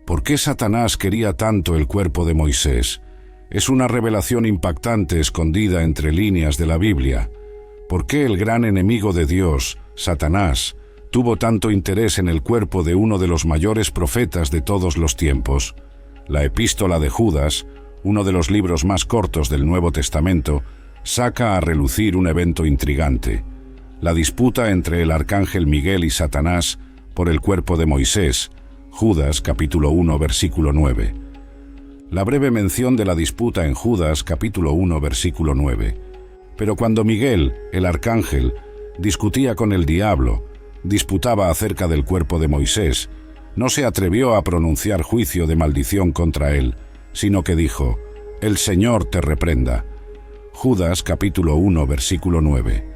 ¿Por qué Satanás quería tanto el cuerpo de Moisés? Es una revelación impactante escondida entre líneas de la Biblia. ¿Por qué el gran enemigo de Dios, Satanás, tuvo tanto interés en el cuerpo de uno de los mayores profetas de todos los tiempos? La Epístola de Judas, uno de los libros más cortos del Nuevo Testamento, saca a relucir un evento intrigante: la disputa entre el arcángel Miguel y Satanás por el cuerpo de Moisés. Judas capítulo 1 versículo 9. La breve mención de la disputa en Judas capítulo 1 versículo 9. Pero cuando Miguel, el arcángel, discutía con el diablo, disputaba acerca del cuerpo de Moisés, no se atrevió a pronunciar juicio de maldición contra él, sino que dijo: «El Señor te reprenda». Judas capítulo 1 versículo 9.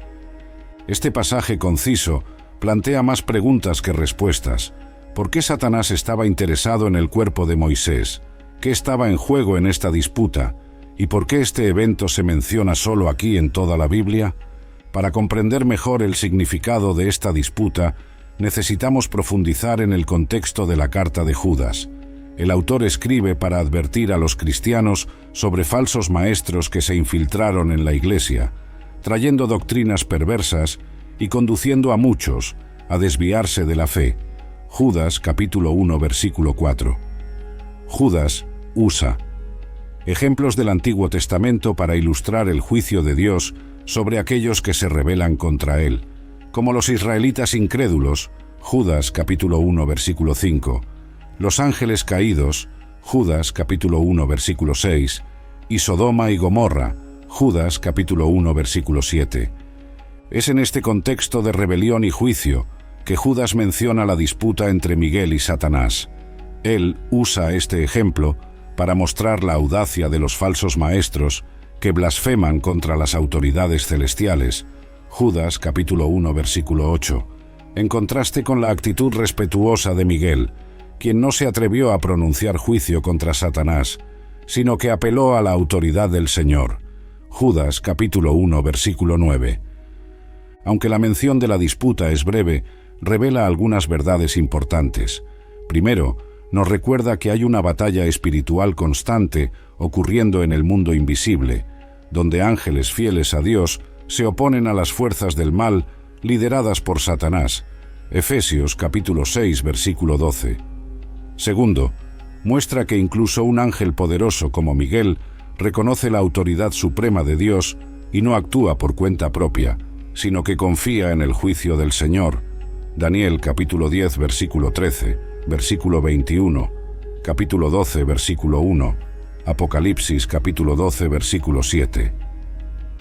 Este pasaje conciso plantea más preguntas que respuestas. ¿Por qué Satanás estaba interesado en el cuerpo de Moisés? ¿Qué estaba en juego en esta disputa? ¿Y por qué este evento se menciona solo aquí en toda la Biblia? Para comprender mejor el significado de esta disputa, necesitamos profundizar en el contexto de la carta de Judas. El autor escribe para advertir a los cristianos sobre falsos maestros que se infiltraron en la iglesia, trayendo doctrinas perversas y conduciendo a muchos a desviarse de la fe. Judas capítulo 1 versículo 4. Judas usa ejemplos del Antiguo Testamento para ilustrar el juicio de Dios sobre aquellos que se rebelan contra él, como los israelitas incrédulos. Judas capítulo 1 versículo 5, los ángeles caídos. Judas capítulo 1 versículo 6, y Sodoma y Gomorra. Judas capítulo 1 versículo 7. Es en este contexto de rebelión y juicio que Judas menciona la disputa entre Miguel y Satanás. Él usa este ejemplo para mostrar la audacia de los falsos maestros que blasfeman contra las autoridades celestiales. Judas capítulo 1 versículo 8, en contraste con la actitud respetuosa de Miguel, quien no se atrevió a pronunciar juicio contra Satanás, sino que apeló a la autoridad del Señor. Judas capítulo 1 versículo 9. Aunque la mención de la disputa es breve, revela algunas verdades importantes. Primero, nos recuerda que hay una batalla espiritual constante ocurriendo en el mundo invisible, donde ángeles fieles a Dios se oponen a las fuerzas del mal lideradas por Satanás. Efesios capítulo 6 versículo 12. Segundo, muestra que incluso un ángel poderoso como Miguel reconoce la autoridad suprema de Dios y no actúa por cuenta propia, sino que confía en el juicio del Señor. Daniel capítulo 10 versículo 13, versículo 21, capítulo 12 versículo 1, Apocalipsis capítulo 12 versículo 7.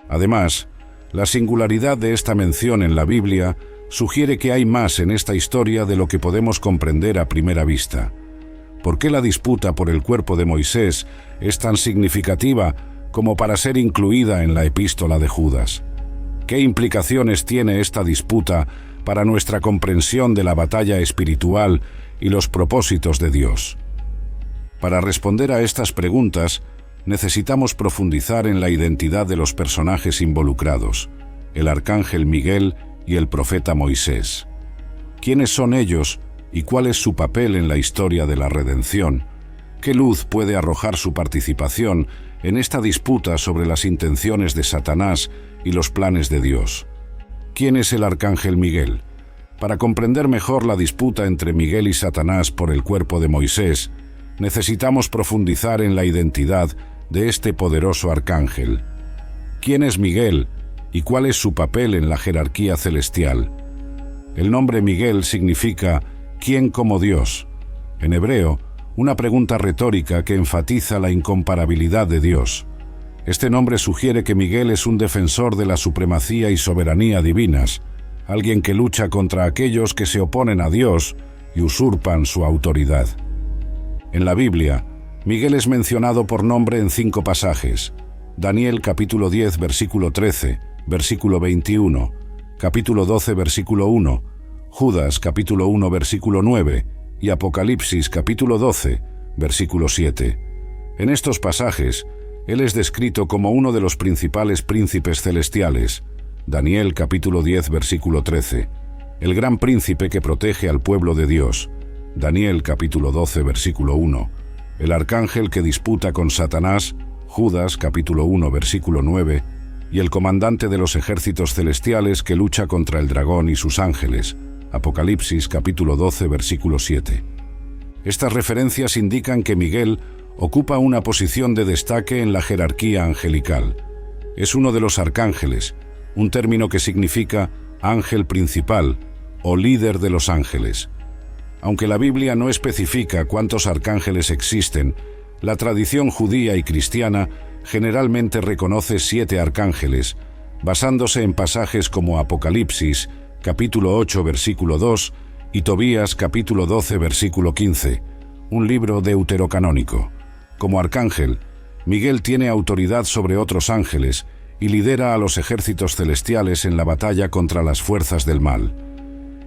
Además, la singularidad de esta mención en la Biblia sugiere que hay más en esta historia de lo que podemos comprender a primera vista. ¿Por qué la disputa por el cuerpo de Moisés es tan significativa como para ser incluida en la Epístola de Judas? ¿Qué implicaciones tiene esta disputa para nuestra comprensión de la batalla espiritual y los propósitos de Dios? Para responder a estas preguntas, necesitamos profundizar en la identidad de los personajes involucrados, el arcángel Miguel y el profeta Moisés. ¿Quiénes son ellos y cuál es su papel en la historia de la redención? ¿Qué luz puede arrojar su participación en esta disputa sobre las intenciones de Satanás y los planes de Dios? ¿Quién es el arcángel Miguel? Para comprender mejor la disputa entre Miguel y Satanás por el cuerpo de Moisés, necesitamos profundizar en la identidad de este poderoso arcángel. ¿Quién es Miguel y cuál es su papel en la jerarquía celestial? El nombre Miguel significa «¿quién como Dios?». En hebreo, una pregunta retórica que enfatiza la incomparabilidad de Dios. Este nombre sugiere que Miguel es un defensor de la supremacía y soberanía divinas, alguien que lucha contra aquellos que se oponen a Dios y usurpan su autoridad. En la Biblia, Miguel es mencionado por nombre en 5 pasajes: Daniel capítulo 10 versículo 13, versículo 21, capítulo 12 versículo 1, Judas capítulo 1 versículo 9 y Apocalipsis capítulo 12, versículo 7. En estos pasajes, él es descrito como uno de los principales príncipes celestiales. Daniel capítulo 10 versículo 13, el gran príncipe que protege al pueblo de Dios. Daniel capítulo 12 versículo 1, el arcángel que disputa con Satanás, Judas capítulo 1 versículo 9, y el comandante de los ejércitos celestiales que lucha contra el dragón y sus ángeles, Apocalipsis capítulo 12 versículo 7. Estas referencias indican que Miguel ocupa una posición de destaque en la jerarquía angelical. Es uno de los arcángeles, un término que significa ángel principal o líder de los ángeles. Aunque la Biblia no especifica cuántos arcángeles existen, la tradición judía y cristiana generalmente reconoce 7 arcángeles, basándose en pasajes como Apocalipsis, capítulo 8, versículo 2, y Tobías, capítulo 12, versículo 15, un libro deuterocanónico. Como arcángel, Miguel tiene autoridad sobre otros ángeles y lidera a los ejércitos celestiales en la batalla contra las fuerzas del mal.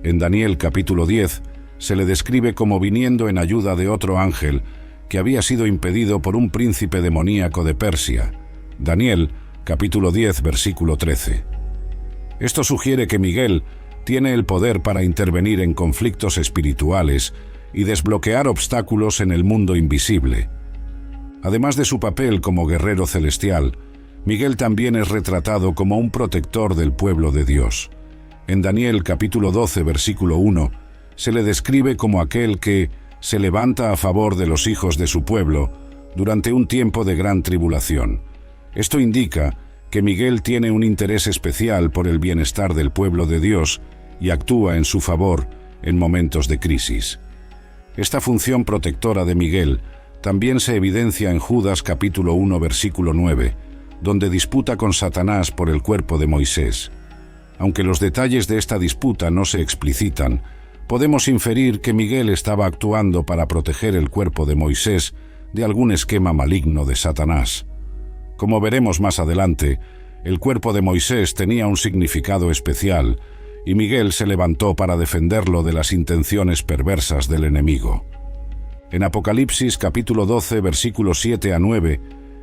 En Daniel, capítulo 10, se le describe como viniendo en ayuda de otro ángel que había sido impedido por un príncipe demoníaco de Persia. Daniel, capítulo 10, versículo 13. Esto sugiere que Miguel tiene el poder para intervenir en conflictos espirituales y desbloquear obstáculos en el mundo invisible. Además de su papel como guerrero celestial, Miguel también es retratado como un protector del pueblo de Dios. En Daniel capítulo 12, versículo 1, se le describe como aquel que se levanta a favor de los hijos de su pueblo durante un tiempo de gran tribulación. Esto indica que Miguel tiene un interés especial por el bienestar del pueblo de Dios y actúa en su favor en momentos de crisis. Esta función protectora de Miguel también se evidencia en Judas capítulo 1, versículo 9, donde disputa con Satanás por el cuerpo de Moisés. Aunque los detalles de esta disputa no se explicitan, podemos inferir que Miguel estaba actuando para proteger el cuerpo de Moisés de algún esquema maligno de Satanás. Como veremos más adelante, el cuerpo de Moisés tenía un significado especial y Miguel se levantó para defenderlo de las intenciones perversas del enemigo. En Apocalipsis capítulo 12, versículos 7 a 9,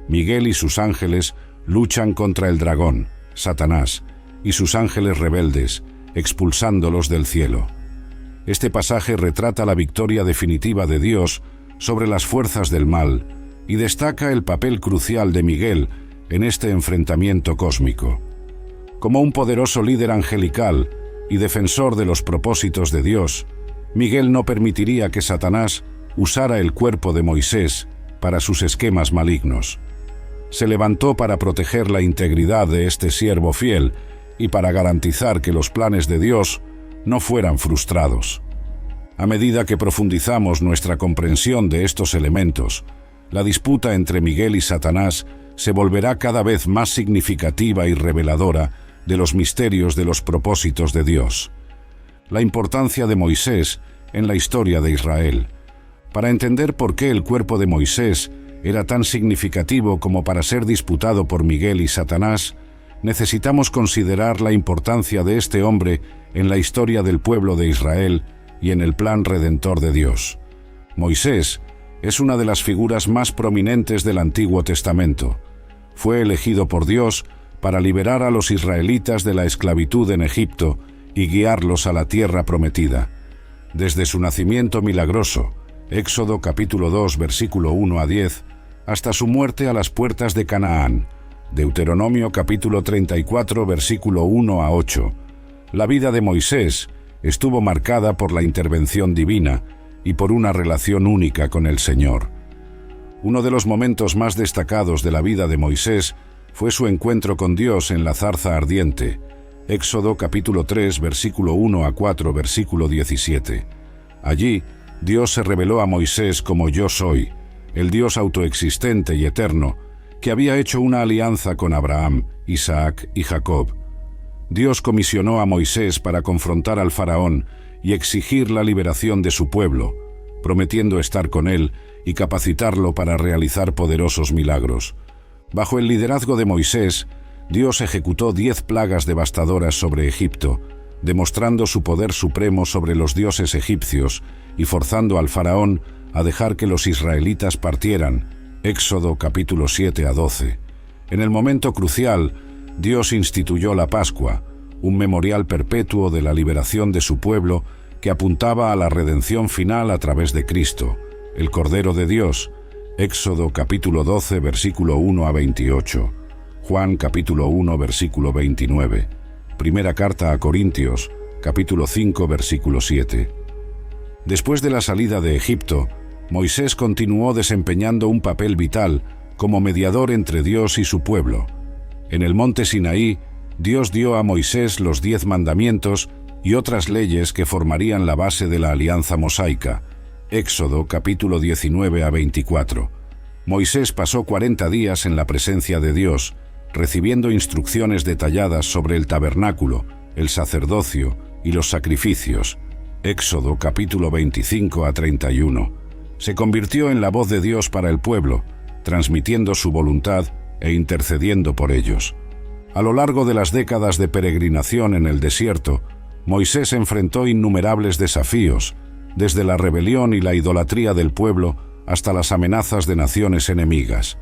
Miguel y sus ángeles luchan contra el dragón, Satanás, y sus ángeles rebeldes, expulsándolos del cielo. Este pasaje retrata la victoria definitiva de Dios sobre las fuerzas del mal y destaca el papel crucial de Miguel en este enfrentamiento cósmico. Como un poderoso líder angelical y defensor de los propósitos de Dios, Miguel no permitiría que Satanás usara el cuerpo de Moisés para sus esquemas malignos. Se levantó para proteger la integridad de este siervo fiel y para garantizar que los planes de Dios no fueran frustrados. A medida que profundizamos nuestra comprensión de estos elementos, la disputa entre Miguel y Satanás se volverá cada vez más significativa y reveladora de los misterios de los propósitos de Dios. La importancia de Moisés en la historia de Israel. Para entender por qué el cuerpo de Moisés era tan significativo como para ser disputado por Miguel y Satanás, necesitamos considerar la importancia de este hombre en la historia del pueblo de Israel y en el plan redentor de Dios. Moisés es una de las figuras más prominentes del Antiguo Testamento. Fue elegido por Dios para liberar a los israelitas de la esclavitud en Egipto y guiarlos a la tierra prometida. Desde su nacimiento milagroso, Éxodo capítulo 2, versículo 1 a 10, hasta su muerte a las puertas de Canaán, Deuteronomio capítulo 34, versículo 1 a 8. La vida de Moisés estuvo marcada por la intervención divina y por una relación única con el Señor. Uno de los momentos más destacados de la vida de Moisés fue su encuentro con Dios en la zarza ardiente, Éxodo capítulo 3, versículo 1 a 4, versículo 17. Allí, Dios se reveló a Moisés como Yo Soy, el Dios autoexistente y eterno, que había hecho una alianza con Abraham, Isaac y Jacob. Dios comisionó a Moisés para confrontar al faraón y exigir la liberación de su pueblo, prometiendo estar con él y capacitarlo para realizar poderosos milagros. Bajo el liderazgo de Moisés, Dios ejecutó 10 plagas devastadoras sobre Egipto, demostrando su poder supremo sobre los dioses egipcios y forzando al faraón a dejar que los israelitas partieran. Éxodo capítulo 7 a 12. En el momento crucial, Dios instituyó la Pascua, un memorial perpetuo de la liberación de su pueblo que apuntaba a la redención final a través de Cristo, el Cordero de Dios. Éxodo capítulo 12, versículo 1 a 28. Juan capítulo 1, versículo 29. Primera carta a Corintios, capítulo 5, versículo 7. Después de la salida de Egipto, Moisés continuó desempeñando un papel vital como mediador entre Dios y su pueblo. En el monte Sinaí, Dios dio a Moisés los 10 mandamientos y otras leyes que formarían la base de la alianza mosaica. Éxodo capítulo 19 a 24. Moisés pasó 40 días en la presencia de Dios, recibiendo instrucciones detalladas sobre el tabernáculo, el sacerdocio y los sacrificios. Éxodo capítulo 25 a 31. Se convirtió en la voz de Dios para el pueblo, transmitiendo su voluntad e intercediendo por ellos. A lo largo de las décadas de peregrinación en el desierto, Moisés enfrentó innumerables desafíos, desde la rebelión y la idolatría del pueblo hasta las amenazas de naciones enemigas.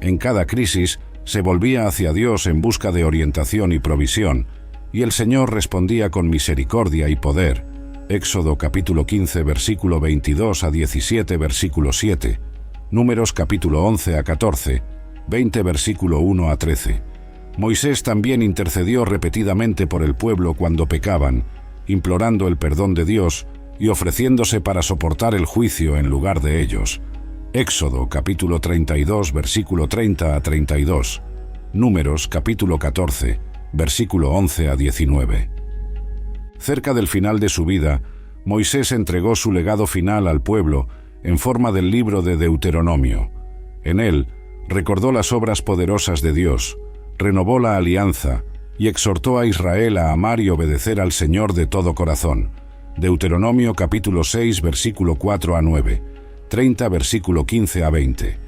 En cada crisis, se volvía hacia Dios en busca de orientación y provisión, y el Señor respondía con misericordia y poder. Éxodo capítulo 15, versículo 22 a 17, versículo 7. Números capítulo 11 a 14, 20, versículo 1 a 13. Moisés también intercedió repetidamente por el pueblo cuando pecaban, implorando el perdón de Dios y ofreciéndose para soportar el juicio en lugar de ellos. Éxodo capítulo 32, versículo 30 a 32. Números capítulo 14, versículo 11 a 19. Cerca del final de su vida, Moisés entregó su legado final al pueblo en forma del libro de Deuteronomio. En él, recordó las obras poderosas de Dios, renovó la alianza y exhortó a Israel a amar y obedecer al Señor de todo corazón. Deuteronomio capítulo 6, versículo 4 a 9, 30, versículo 15 a 20.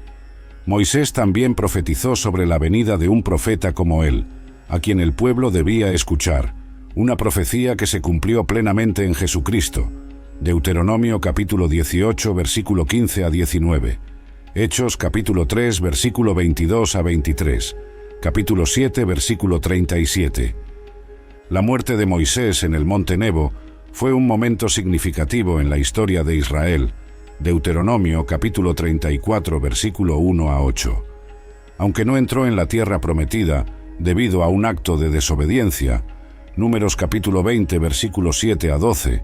Moisés también profetizó sobre la venida de un profeta como él, a quien el pueblo debía escuchar, una profecía que se cumplió plenamente en Jesucristo. Deuteronomio capítulo 18, versículo 15 a 19. Hechos capítulo 3, versículo 22 a 23. Capítulo 7, versículo 37. La muerte de Moisés en el monte Nebo fue un momento significativo en la historia de Israel. Deuteronomio capítulo 34, versículo 1 a 8. Aunque no entró en la tierra prometida debido a un acto de desobediencia, Números capítulo 20, versículo 7 a 12,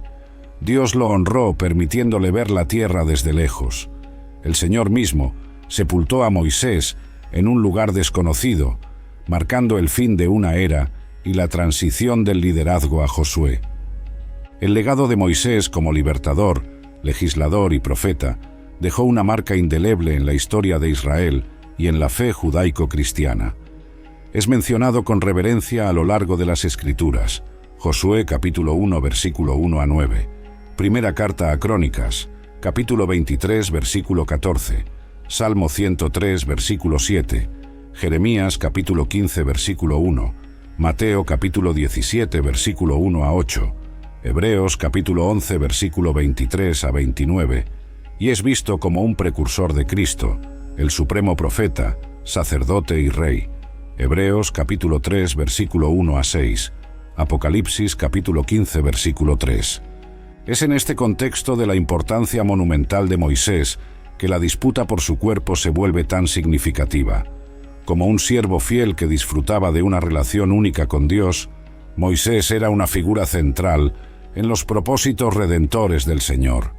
Dios lo honró permitiéndole ver la tierra desde lejos. El Señor mismo sepultó a Moisés en un lugar desconocido, marcando el fin de una era y la transición del liderazgo a Josué. El legado de Moisés como libertador, legislador y profeta dejó una marca indeleble en la historia de Israel y en la fe judaico-cristiana. Es mencionado con reverencia a lo largo de las Escrituras. Josué capítulo 1, versículo 1 a 9. Primera carta a Crónicas, capítulo 23, versículo 14. Salmo 103, versículo 7. Jeremías capítulo 15, versículo 1. Mateo capítulo 17, versículo 1 a 8. Hebreos capítulo 11, versículo 23 a 29. Y es visto como un precursor de Cristo, el supremo profeta, sacerdote y rey. Hebreos capítulo 3, versículo 1 a 6. Apocalipsis capítulo 15, versículo 3. Es en este contexto de la importancia monumental de Moisés que la disputa por su cuerpo se vuelve tan significativa. Como un siervo fiel que disfrutaba de una relación única con Dios, Moisés era una figura central en los propósitos redentores del Señor.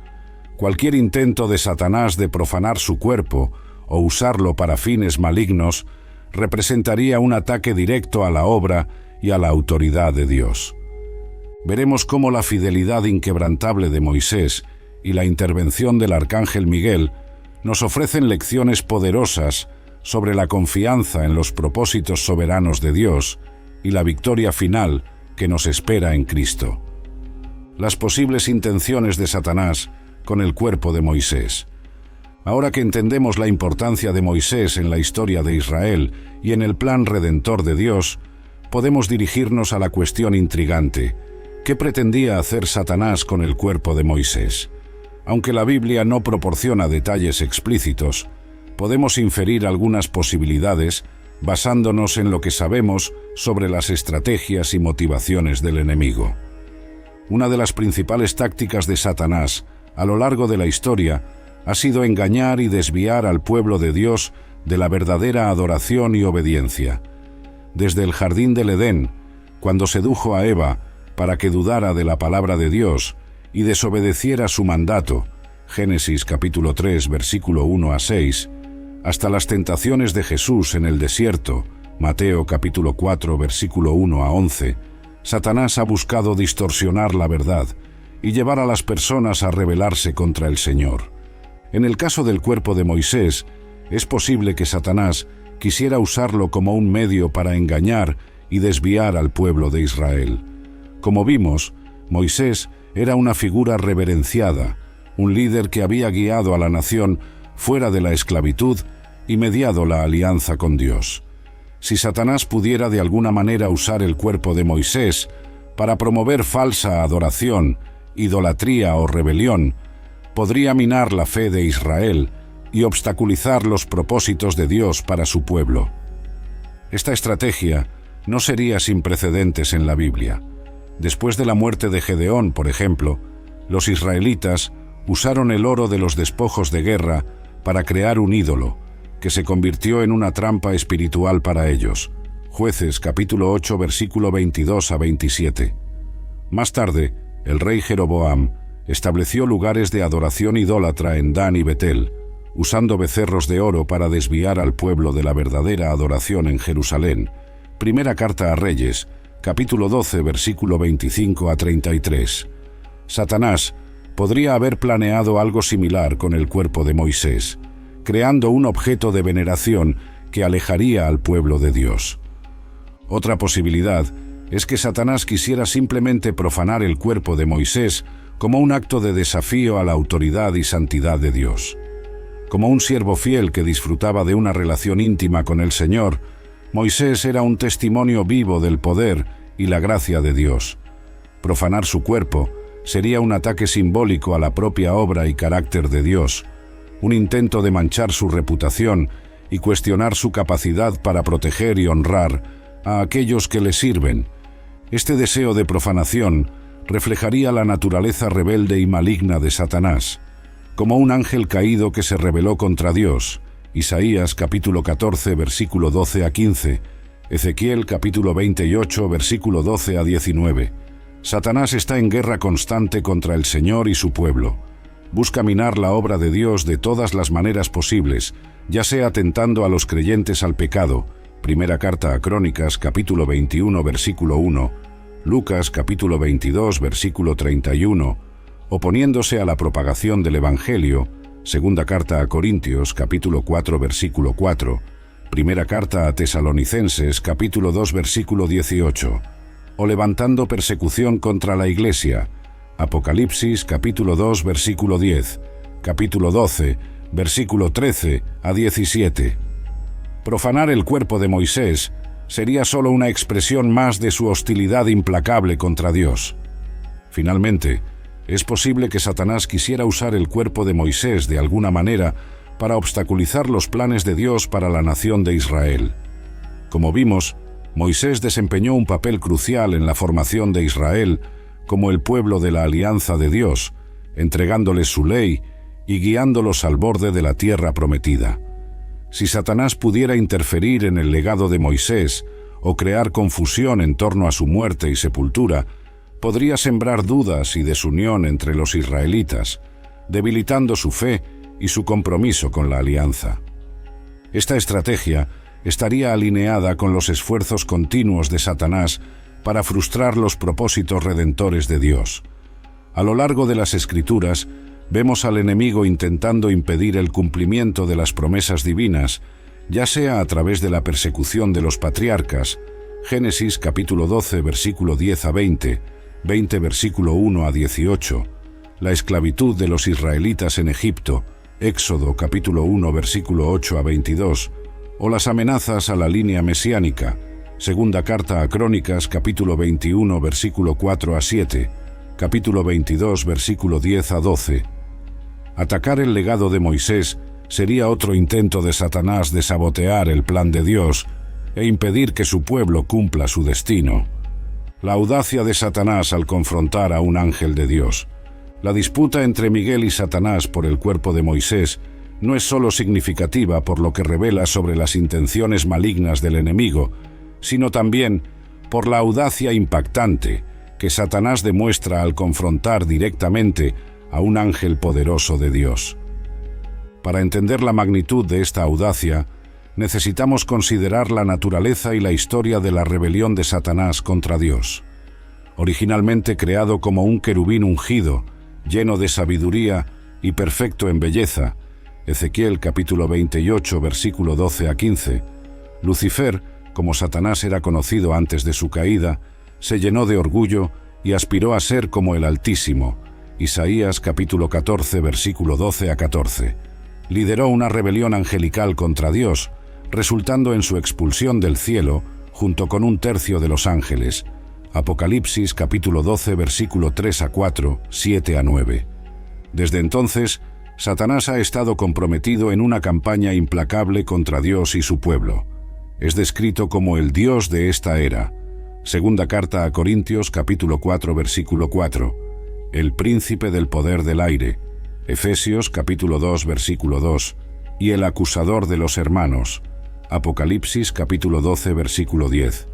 Cualquier intento de Satanás de profanar su cuerpo o usarlo para fines malignos representaría un ataque directo a la obra y a la autoridad de Dios. Veremos cómo la fidelidad inquebrantable de Moisés y la intervención del arcángel Miguel nos ofrecen lecciones poderosas sobre la confianza en los propósitos soberanos de Dios y la victoria final que nos espera en Cristo. Las posibles intenciones de Satanás con el cuerpo de Moisés. Ahora que entendemos la importancia de Moisés en la historia de Israel y en el plan redentor de Dios, podemos dirigirnos a la cuestión intrigante: ¿qué pretendía hacer Satanás con el cuerpo de Moisés? Aunque la Biblia no proporciona detalles explícitos, podemos inferir algunas posibilidades basándonos en lo que sabemos sobre las estrategias y motivaciones del enemigo. Una de las principales tácticas de Satanás a lo largo de la historia ha sido engañar y desviar al pueblo de Dios de la verdadera adoración y obediencia. Desde el jardín del Edén, cuando sedujo a Eva para que dudara de la palabra de Dios y desobedeciera su mandato, Génesis capítulo 3, versículo 1 a 6, hasta las tentaciones de Jesús en el desierto, Mateo capítulo 4, versículo 1 a 11, Satanás ha buscado distorsionar la verdad y llevar a las personas a rebelarse contra el Señor. En el caso del cuerpo de Moisés, es posible que Satanás quisiera usarlo como un medio para engañar y desviar al pueblo de Israel. Como vimos, Moisés era una figura reverenciada, un líder que había guiado a la nación fuera de la esclavitud y mediado la alianza con Dios. Si Satanás pudiera de alguna manera usar el cuerpo de Moisés para promover falsa adoración, idolatría o rebelión, podría minar la fe de Israel y obstaculizar los propósitos de Dios para su pueblo. Esta estrategia no sería sin precedentes en la Biblia. Después de la muerte de Gedeón, por ejemplo, los israelitas usaron el oro de los despojos de guerra para crear un ídolo, que se convirtió en una trampa espiritual para ellos. Jueces capítulo 8, versículo 22 a 27. Más tarde, el rey Jeroboam estableció lugares de adoración idólatra en Dan y Betel, usando becerros de oro para desviar al pueblo de la verdadera adoración en Jerusalén. Primera carta a Reyes, capítulo 12, versículo 25 a 33. Satanás podría haber planeado algo similar con el cuerpo de Moisés, creando un objeto de veneración que alejaría al pueblo de Dios. Otra posibilidad es que Satanás quisiera simplemente profanar el cuerpo de Moisés como un acto de desafío a la autoridad y santidad de Dios. Como un siervo fiel que disfrutaba de una relación íntima con el Señor, Moisés era un testimonio vivo del poder y la gracia de Dios. Profanar su cuerpo sería un ataque simbólico a la propia obra y carácter de Dios, un intento de manchar su reputación y cuestionar su capacidad para proteger y honrar a aquellos que le sirven. Este deseo de profanación reflejaría la naturaleza rebelde y maligna de Satanás, como un ángel caído que se rebeló contra Dios. Isaías capítulo 14, versículo 12 a 15, Ezequiel capítulo 28, versículo 12 a 19. Satanás está en guerra constante contra el Señor y su pueblo. Busca minar la obra de Dios de todas las maneras posibles, ya sea tentando a los creyentes al pecado, Primera carta a Crónicas, capítulo 21, versículo 1, Lucas, capítulo 22, versículo 31, oponiéndose a la propagación del Evangelio, Segunda carta a Corintios, capítulo 4, versículo 4, Primera carta a Tesalonicenses, capítulo 2, versículo 18, o levantando persecución contra la Iglesia, Apocalipsis, capítulo 2, versículo 10, capítulo 12, versículo 13 a 17. Profanar el cuerpo de Moisés sería solo una expresión más de su hostilidad implacable contra Dios. Finalmente, es posible que Satanás quisiera usar el cuerpo de Moisés de alguna manera para obstaculizar los planes de Dios para la nación de Israel. Como vimos, Moisés desempeñó un papel crucial en la formación de Israel como el pueblo de la alianza de Dios, entregándoles su ley y guiándolos al borde de la tierra prometida. Si Satanás pudiera interferir en el legado de Moisés o crear confusión en torno a su muerte y sepultura, podría sembrar dudas y desunión entre los israelitas, debilitando su fe y su compromiso con la alianza. Esta estrategia estaría alineada con los esfuerzos continuos de Satanás para frustrar los propósitos redentores de Dios. A lo largo de las Escrituras, vemos al enemigo intentando impedir el cumplimiento de las promesas divinas, ya sea a través de la persecución de los patriarcas, Génesis capítulo 12, versículo 10 a 20, 20 versículo 1 a 18, la esclavitud de los israelitas en Egipto, Éxodo capítulo 1, versículo 8 a 22, o las amenazas a la línea mesiánica, Segunda carta a Crónicas capítulo 21, versículo 4 a 7, capítulo 22, versículo 10 a 12. Atacar el legado de Moisés sería otro intento de Satanás de sabotear el plan de Dios e impedir que su pueblo cumpla su destino. La audacia de Satanás al confrontar a un ángel de Dios. La disputa entre Miguel y Satanás por el cuerpo de Moisés no es solo significativa por lo que revela sobre las intenciones malignas del enemigo, sino también por la audacia impactante que Satanás demuestra al confrontar directamente a un ángel poderoso de Dios. Para entender la magnitud de esta audacia, necesitamos considerar la naturaleza y la historia de la rebelión de Satanás contra Dios. Originalmente creado como un querubín ungido, lleno de sabiduría y perfecto en belleza, Ezequiel capítulo 28, versículo 12 a 15, Lucifer, como Satanás era conocido antes de su caída, se llenó de orgullo y aspiró a ser como el Altísimo, Isaías capítulo 14, versículo 12 a 14. Lideró una rebelión angelical contra Dios, resultando en su expulsión del cielo junto con un tercio de los ángeles, Apocalipsis capítulo 12, versículo 3 a 4, 7 a 9. Desde entonces, Satanás ha estado comprometido en una campaña implacable contra Dios y su pueblo. Es descrito como el Dios de esta era. Segunda carta a Corintios capítulo 4, versículo 4. El príncipe del poder del aire. Efesios capítulo 2, versículo 2. Y el acusador de los hermanos. Apocalipsis capítulo 12, versículo 10.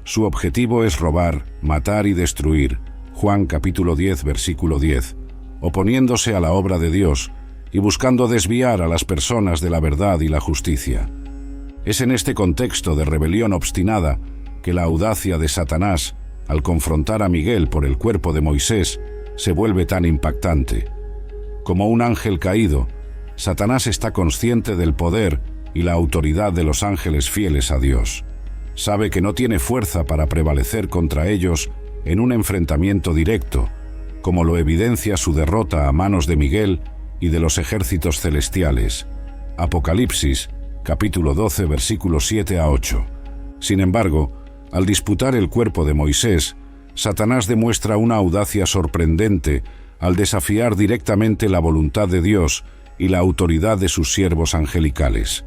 Su objetivo es robar, matar y destruir. Juan capítulo 10, versículo 10. Oponiéndose a la obra de Dios y buscando desviar a las personas de la verdad y la justicia. Es en este contexto de rebelión obstinada que la audacia de Satanás, al confrontar a Miguel por el cuerpo de Moisés, se vuelve tan impactante. Como un ángel caído, Satanás está consciente del poder y la autoridad de los ángeles fieles a Dios. Sabe que no tiene fuerza para prevalecer contra ellos en un enfrentamiento directo, como lo evidencia su derrota a manos de Miguel y de los ejércitos celestiales. Apocalipsis, capítulo 12, versículos 7 a 8. Sin embargo, al disputar el cuerpo de Moisés, Satanás demuestra una audacia sorprendente al desafiar directamente la voluntad de Dios y la autoridad de sus siervos angelicales.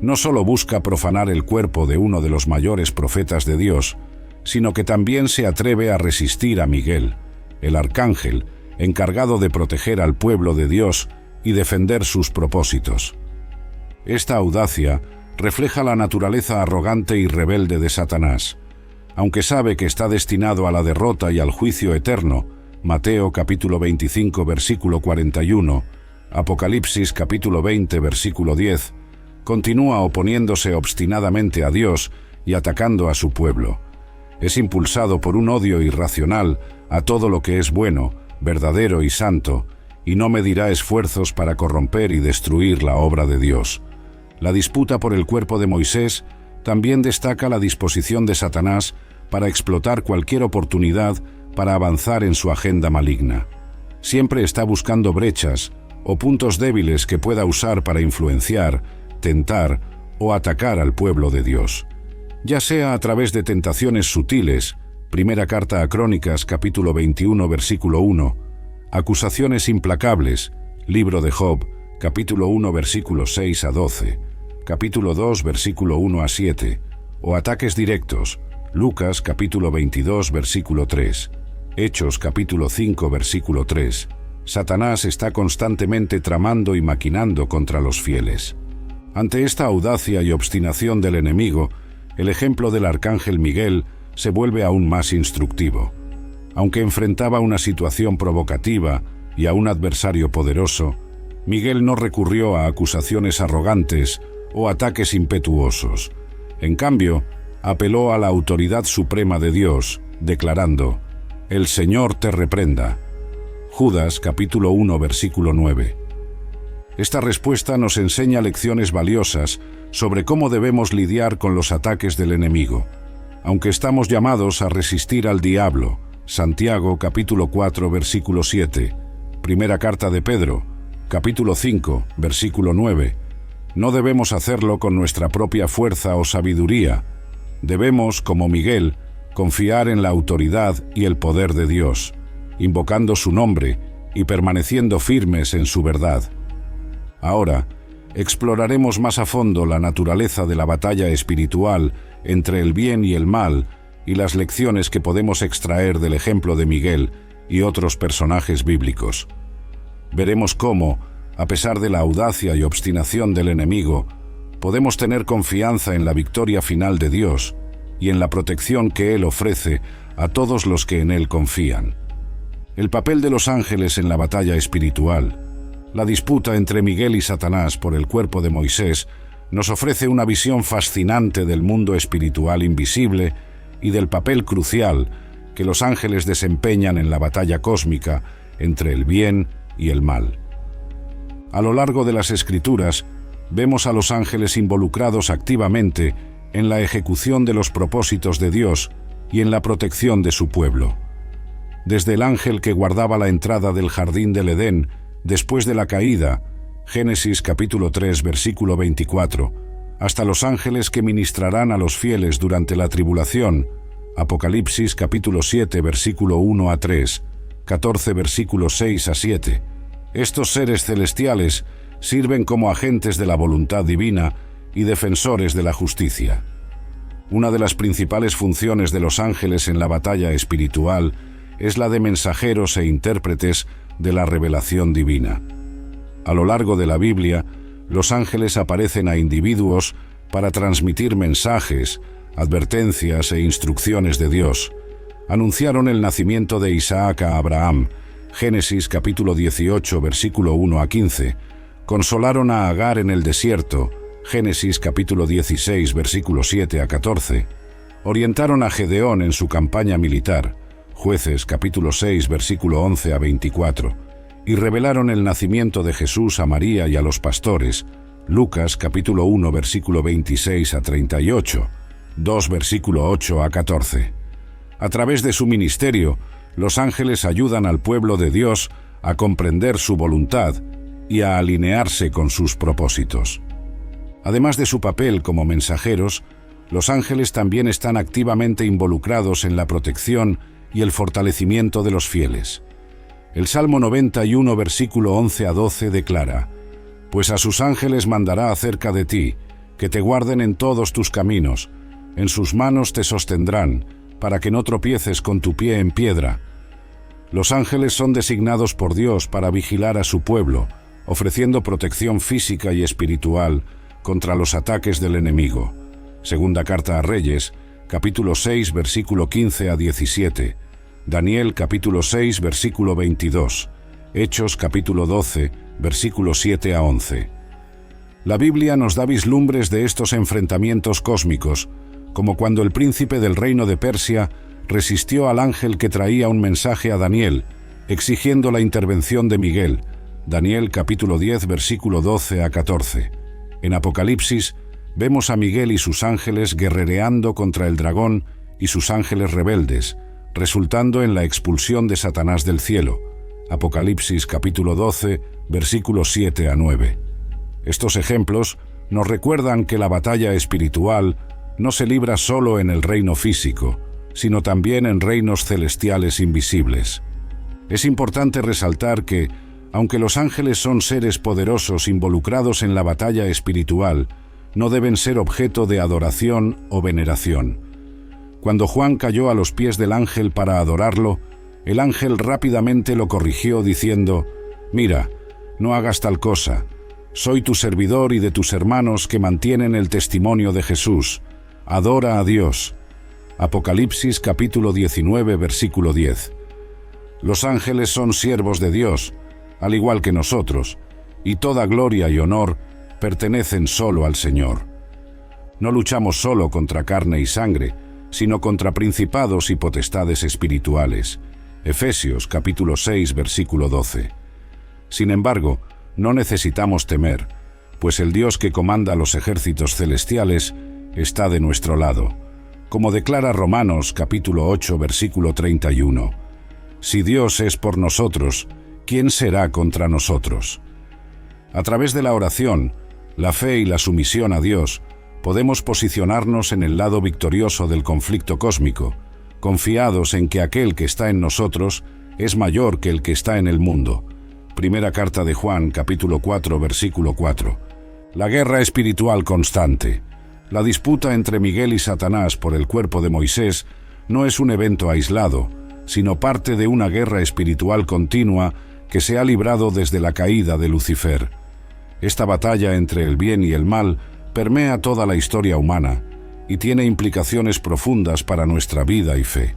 No solo busca profanar el cuerpo de uno de los mayores profetas de Dios, sino que también se atreve a resistir a Miguel, el arcángel, encargado de proteger al pueblo de Dios y defender sus propósitos. Esta audacia refleja la naturaleza arrogante y rebelde de Satanás. Aunque sabe que está destinado a la derrota y al juicio eterno, Mateo capítulo 25, versículo 41, Apocalipsis capítulo 20, versículo 10, continúa oponiéndose obstinadamente a Dios y atacando a su pueblo. Es impulsado por un odio irracional a todo lo que es bueno, verdadero y santo, y no medirá esfuerzos para corromper y destruir la obra de Dios. La disputa por el cuerpo de Moisés también destaca la disposición de Satanás para explotar cualquier oportunidad para avanzar en su agenda maligna. Siempre está buscando brechas o puntos débiles que pueda usar para influenciar, tentar o atacar al pueblo de Dios. Ya sea a través de tentaciones sutiles, Primera carta a Crónicas, capítulo 21, versículo 1, acusaciones implacables, Libro de Job, capítulo 1, versículos 6 a 12, capítulo 2, versículo 1 a 7, o ataques directos, Lucas, capítulo 22, versículo 3, Hechos, capítulo 5, versículo 3. Satanás está constantemente tramando y maquinando contra los fieles. Ante esta audacia y obstinación del enemigo, el ejemplo del arcángel Miguel se vuelve aún más instructivo. Aunque enfrentaba una situación provocativa y a un adversario poderoso, Miguel no recurrió a acusaciones arrogantes o ataques impetuosos. En cambio, apeló a la autoridad suprema de Dios, declarando: «El Señor te reprenda». Judas capítulo 1, versículo 9. Esta respuesta nos enseña lecciones valiosas sobre cómo debemos lidiar con los ataques del enemigo. Aunque estamos llamados a resistir al diablo, Santiago capítulo 4, versículo 7, Primera carta de Pedro, capítulo 5, versículo 9, no debemos hacerlo con nuestra propia fuerza o sabiduría. Debemos, como Miguel, confiar en la autoridad y el poder de Dios, invocando su nombre y permaneciendo firmes en su verdad. Ahora, exploraremos más a fondo la naturaleza de la batalla espiritual entre el bien y el mal y las lecciones que podemos extraer del ejemplo de Miguel y otros personajes bíblicos. Veremos cómo, a pesar de la audacia y obstinación del enemigo, podemos tener confianza en la victoria final de Dios y en la protección que Él ofrece a todos los que en Él confían. El papel de los ángeles en la batalla espiritual, la disputa entre Miguel y Satanás por el cuerpo de Moisés, nos ofrece una visión fascinante del mundo espiritual invisible y del papel crucial que los ángeles desempeñan en la batalla cósmica entre el bien y el mal. A lo largo de las Escrituras, vemos a los ángeles involucrados activamente en la ejecución de los propósitos de Dios y en la protección de su pueblo. Desde el ángel que guardaba la entrada del jardín del Edén después de la caída, Génesis capítulo 3, versículo 24, hasta los ángeles que ministrarán a los fieles durante la tribulación, Apocalipsis capítulo 7, versículo 1 a 3, 14 versículos 6 a 7. Estos seres celestiales sirven como agentes de la voluntad divina y defensores de la justicia. Una de las principales funciones de los ángeles en la batalla espiritual es la de mensajeros e intérpretes de la revelación divina. A lo largo de la Biblia, los ángeles aparecen a individuos para transmitir mensajes, advertencias e instrucciones de Dios. Anunciaron el nacimiento de Isaac a Abraham, Génesis capítulo 18, versículo 1 a 15. Consolaron a Agar en el desierto, Génesis capítulo 16, versículo 7 a 14. Orientaron a Gedeón en su campaña militar, Jueces capítulo 6, versículo 11 a 24. Y revelaron el nacimiento de Jesús a María y a los pastores, Lucas capítulo 1, versículo 26 a 38, 2 versículo 8 a 14. A través de su ministerio, los ángeles ayudan al pueblo de Dios a comprender su voluntad y a alinearse con sus propósitos. Además de su papel como mensajeros, los ángeles también están activamente involucrados en la protección y el fortalecimiento de los fieles. El Salmo 91, versículo 11 a 12 declara: «Pues a sus ángeles mandará acerca de ti, que te guarden en todos tus caminos, en sus manos te sostendrán, para que no tropieces con tu pie en piedra». Los ángeles son designados por Dios para vigilar a su pueblo, ofreciendo protección física y espiritual contra los ataques del enemigo. Segunda carta a Reyes, capítulo 6, versículo 15 a 17. Daniel capítulo 6, versículo 22. Hechos capítulo 12, versículo 7 a 11. La Biblia nos da vislumbres de estos enfrentamientos cósmicos, como cuando el príncipe del reino de Persia resistió al ángel que traía un mensaje a Daniel, exigiendo la intervención de Miguel. Daniel capítulo 10, versículo 12 a 14. En Apocalipsis vemos a Miguel y sus ángeles guerrereando contra el dragón y sus ángeles rebeldes, resultando en la expulsión de Satanás del cielo. Apocalipsis capítulo 12, versículos 7 a 9. Estos ejemplos nos recuerdan que la batalla espiritual no se libra solo en el reino físico, sino también en reinos celestiales invisibles. Es importante resaltar que, aunque los ángeles son seres poderosos involucrados en la batalla espiritual, no deben ser objeto de adoración o veneración. Cuando Juan cayó a los pies del ángel para adorarlo, el ángel rápidamente lo corrigió diciendo: «Mira, no hagas tal cosa. Soy tu servidor y de tus hermanos que mantienen el testimonio de Jesús. Adora a Dios». Apocalipsis capítulo 19, versículo 10. Los ángeles son siervos de Dios, al igual que nosotros, y toda gloria y honor pertenecen solo al Señor. No luchamos solo contra carne y sangre, sino contra principados y potestades espirituales. Efesios capítulo 6, versículo 12. Sin embargo, no necesitamos temer, pues el Dios que comanda los ejércitos celestiales está de nuestro lado. Como declara Romanos capítulo 8, versículo 31. Si Dios es por nosotros, ¿quién será contra nosotros? A través de la oración, la fe y la sumisión a Dios, podemos posicionarnos en el lado victorioso del conflicto cósmico, confiados en que aquel que está en nosotros es mayor que el que está en el mundo. Primera carta de Juan, capítulo 4, versículo 4. La guerra espiritual constante. La disputa entre Miguel y Satanás por el cuerpo de Moisés no es un evento aislado, sino parte de una guerra espiritual continua que se ha librado desde la caída de Lucifer. Esta batalla entre el bien y el mal permea toda la historia humana y tiene implicaciones profundas para nuestra vida y fe.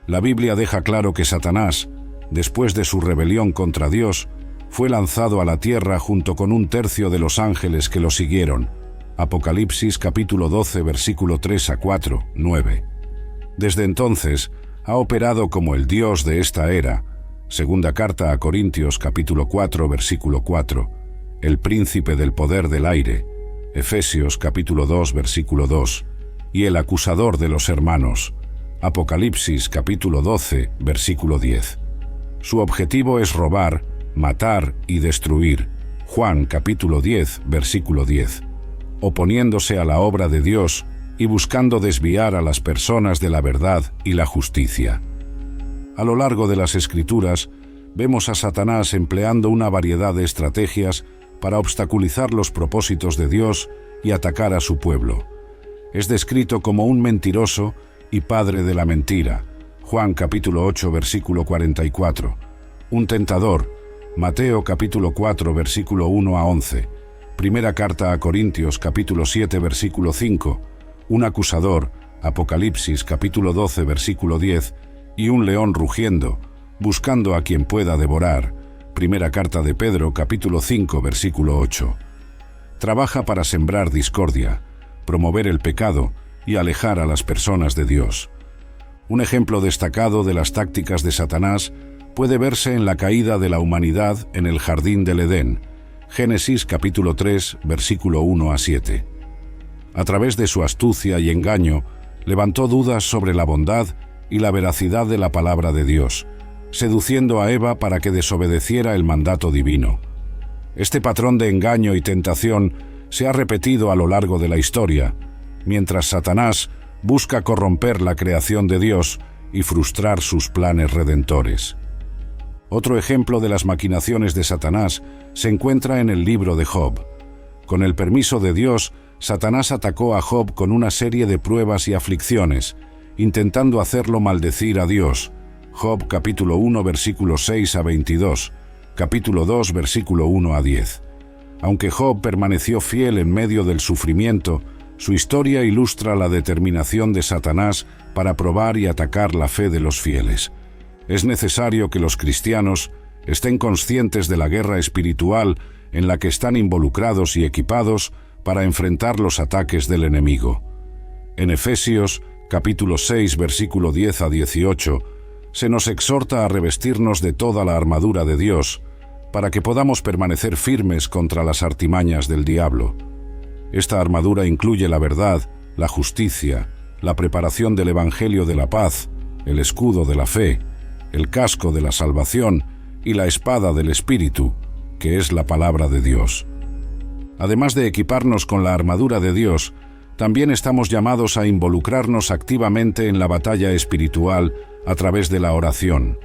La Biblia deja claro que Satanás, después de su rebelión contra Dios, fue lanzado a la tierra junto con un tercio de los ángeles que lo siguieron. Apocalipsis capítulo 12, versículo 3 a 4, 9. Desde entonces, ha operado como el Dios de esta era. Segunda carta a Corintios capítulo 4, versículo 4. El príncipe del poder del aire. Efesios capítulo 2, versículo 2. Y el acusador de los hermanos. Apocalipsis capítulo 12, versículo 10. Su objetivo es robar, matar y destruir. Juan capítulo 10, versículo 10. Oponiéndose a la obra de Dios y buscando desviar a las personas de la verdad y la justicia. A lo largo de las Escrituras, vemos a Satanás empleando una variedad de estrategias para obstaculizar los propósitos de Dios y atacar a su pueblo. Es descrito como un mentiroso y padre de la mentira. Juan capítulo 8, versículo 44. Un tentador. Mateo capítulo 4, versículo 1 a 11. Primera carta a Corintios capítulo 7, versículo 5. Un acusador. Apocalipsis capítulo 12, versículo 10. Y un león rugiendo, buscando a quien pueda devorar. Primera carta de Pedro capítulo 5, versículo 8. Trabaja para sembrar discordia, promover el pecado y alejar a las personas de Dios. Un ejemplo destacado de las tácticas de Satanás puede verse en la caída de la humanidad en el jardín del Edén, Génesis capítulo 3, versículo 1 a 7. A través de su astucia y engaño, levantó dudas sobre la bondad y la veracidad de la palabra de Dios, seduciendo a Eva para que desobedeciera el mandato divino. Este patrón de engaño y tentación se ha repetido a lo largo de la historia, mientras Satanás busca corromper la creación de Dios y frustrar sus planes redentores. Otro ejemplo de las maquinaciones de Satanás se encuentra en el libro de Job. Con el permiso de Dios, Satanás atacó a Job con una serie de pruebas y aflicciones, intentando hacerlo maldecir a Dios. Job capítulo 1, versículos 6 a 22, capítulo 2, versículo 1 a 10. Aunque Job permaneció fiel en medio del sufrimiento, su historia ilustra la determinación de Satanás para probar y atacar la fe de los fieles. Es necesario que los cristianos estén conscientes de la guerra espiritual en la que están involucrados y equipados para enfrentar los ataques del enemigo. En Efesios, capítulo 6, versículo 10 a 18, se nos exhorta a revestirnos de toda la armadura de Dios, para que podamos permanecer firmes contra las artimañas del diablo. Esta armadura incluye la verdad, la justicia, la preparación del Evangelio de la paz, el escudo de la fe, el casco de la salvación y la espada del Espíritu, que es la palabra de Dios. Además de equiparnos con la armadura de Dios, también estamos llamados a involucrarnos activamente en la batalla espiritual a través de la oración.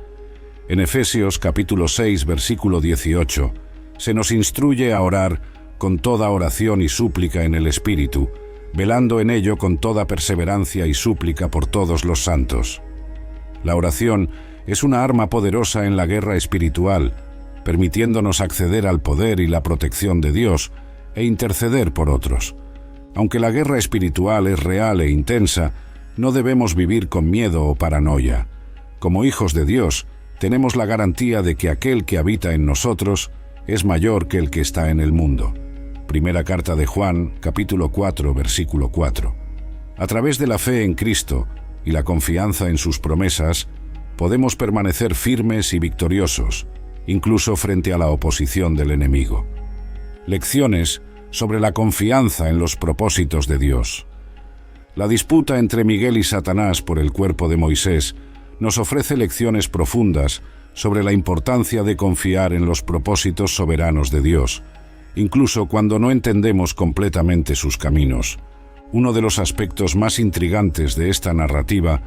En Efesios capítulo 6, versículo 18, se nos instruye a orar con toda oración y súplica en el Espíritu, velando en ello con toda perseverancia y súplica por todos los santos. La oración es una arma poderosa en la guerra espiritual, permitiéndonos acceder al poder y la protección de Dios e interceder por otros. Aunque la guerra espiritual es real e intensa, no debemos vivir con miedo o paranoia. Como hijos de Dios, tenemos la garantía de que aquel que habita en nosotros es mayor que el que está en el mundo. Primera carta de Juan, capítulo 4, versículo 4. A través de la fe en Cristo y la confianza en sus promesas, podemos permanecer firmes y victoriosos, incluso frente a la oposición del enemigo. Lecciones sobre la confianza en los propósitos de Dios. La disputa entre Miguel y Satanás por el cuerpo de Moisés nos ofrece lecciones profundas sobre la importancia de confiar en los propósitos soberanos de Dios, incluso cuando no entendemos completamente sus caminos. Uno de los aspectos más intrigantes de esta narrativa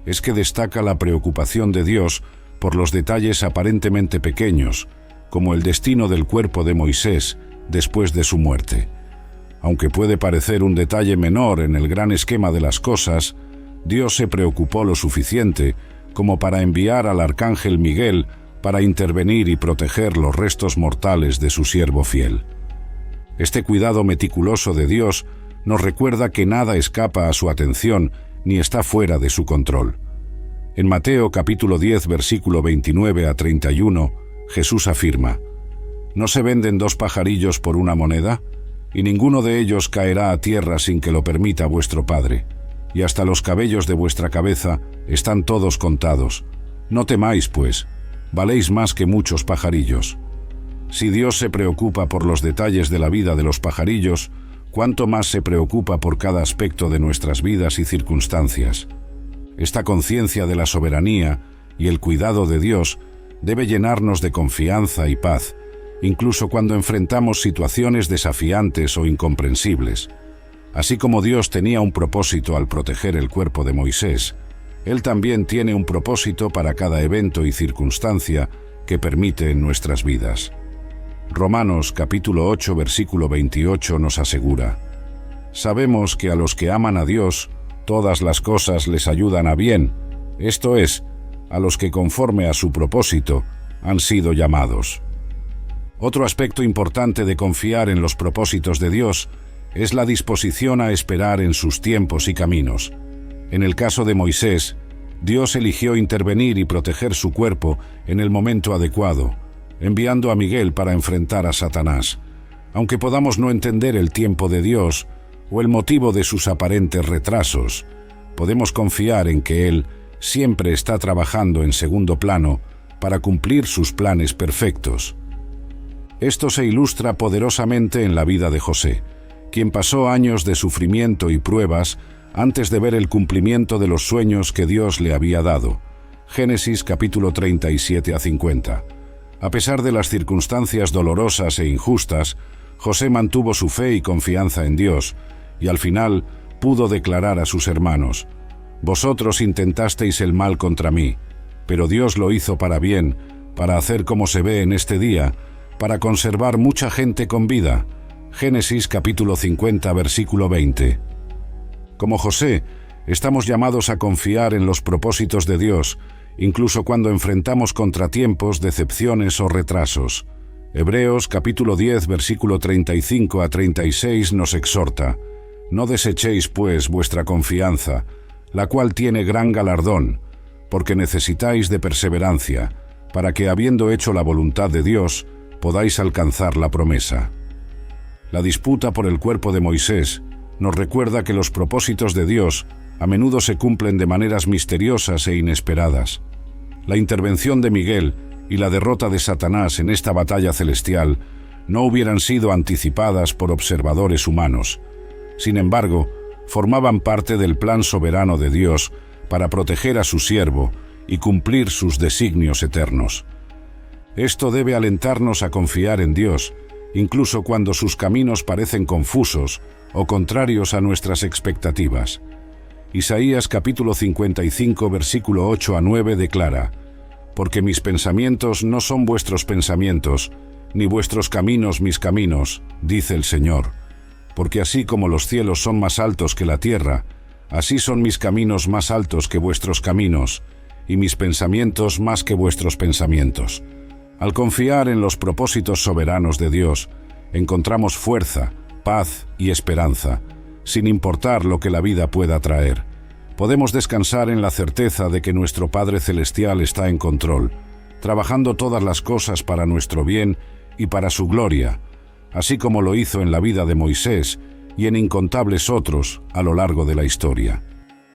es que destaca la preocupación de Dios por los detalles aparentemente pequeños, como el destino del cuerpo de Moisés después de su muerte. Aunque puede parecer un detalle menor en el gran esquema de las cosas, Dios se preocupó lo suficiente como para enviar al arcángel Miguel para intervenir y proteger los restos mortales de su siervo fiel. Este cuidado meticuloso de Dios nos recuerda que nada escapa a su atención ni está fuera de su control. En Mateo capítulo 10, versículo 29 a 31, Jesús afirma: ¿No se venden 2 pajarillos por una moneda? Y ninguno de ellos caerá a tierra sin que lo permita vuestro Padre. Y hasta los cabellos de vuestra cabeza están todos contados. No temáis, pues, valéis más que muchos pajarillos. Si Dios se preocupa por los detalles de la vida de los pajarillos, ¿cuánto más se preocupa por cada aspecto de nuestras vidas y circunstancias? Esta conciencia de la soberanía y el cuidado de Dios debe llenarnos de confianza y paz, incluso cuando enfrentamos situaciones desafiantes o incomprensibles. Así como Dios tenía un propósito al proteger el cuerpo de Moisés, Él también tiene un propósito para cada evento y circunstancia que permite en nuestras vidas. Romanos capítulo 8, versículo 28 nos asegura: sabemos que a los que aman a Dios, todas las cosas les ayudan a bien, esto es, a los que conforme a su propósito han sido llamados. Otro aspecto importante de confiar en los propósitos de Dios es la disposición a esperar en sus tiempos y caminos. En el caso de Moisés, Dios eligió intervenir y proteger su cuerpo en el momento adecuado, enviando a Miguel para enfrentar a Satanás. Aunque podamos no entender el tiempo de Dios o el motivo de sus aparentes retrasos, podemos confiar en que Él siempre está trabajando en segundo plano para cumplir sus planes perfectos. Esto se ilustra poderosamente en la vida de José, quien pasó años de sufrimiento y pruebas antes de ver el cumplimiento de los sueños que Dios le había dado. Génesis capítulo 37 a 50. A pesar de las circunstancias dolorosas e injustas, José mantuvo su fe y confianza en Dios, y al final pudo declarar a sus hermanos: vosotros intentasteis el mal contra mí, pero Dios lo hizo para bien, para hacer como se ve en este día, para conservar mucha gente con vida. Génesis capítulo 50, versículo 20. Como José, estamos llamados a confiar en los propósitos de Dios, incluso cuando enfrentamos contratiempos, decepciones o retrasos. Hebreos capítulo 10, versículo 35 a 36 nos exhorta: no desechéis, pues, vuestra confianza, la cual tiene gran galardón, porque necesitáis de perseverancia, para que, habiendo hecho la voluntad de Dios, podáis alcanzar la promesa. La disputa por el cuerpo de Moisés nos recuerda que los propósitos de Dios a menudo se cumplen de maneras misteriosas e inesperadas. La intervención de Miguel y la derrota de Satanás en esta batalla celestial no hubieran sido anticipadas por observadores humanos. Sin embargo, formaban parte del plan soberano de Dios para proteger a su siervo y cumplir sus designios eternos. Esto debe alentarnos a confiar en Dios, incluso cuando sus caminos parecen confusos o contrarios a nuestras expectativas. Isaías capítulo 55, versículo 8 a 9 declara: porque mis pensamientos no son vuestros pensamientos, ni vuestros caminos mis caminos, dice el Señor. Porque así como los cielos son más altos que la tierra, así son mis caminos más altos que vuestros caminos, y mis pensamientos más que vuestros pensamientos. Al confiar en los propósitos soberanos de Dios, encontramos fuerza, paz y esperanza, sin importar lo que la vida pueda traer. Podemos descansar en la certeza de que nuestro Padre Celestial está en control, trabajando todas las cosas para nuestro bien y para su gloria, así como lo hizo en la vida de Moisés y en incontables otros a lo largo de la historia.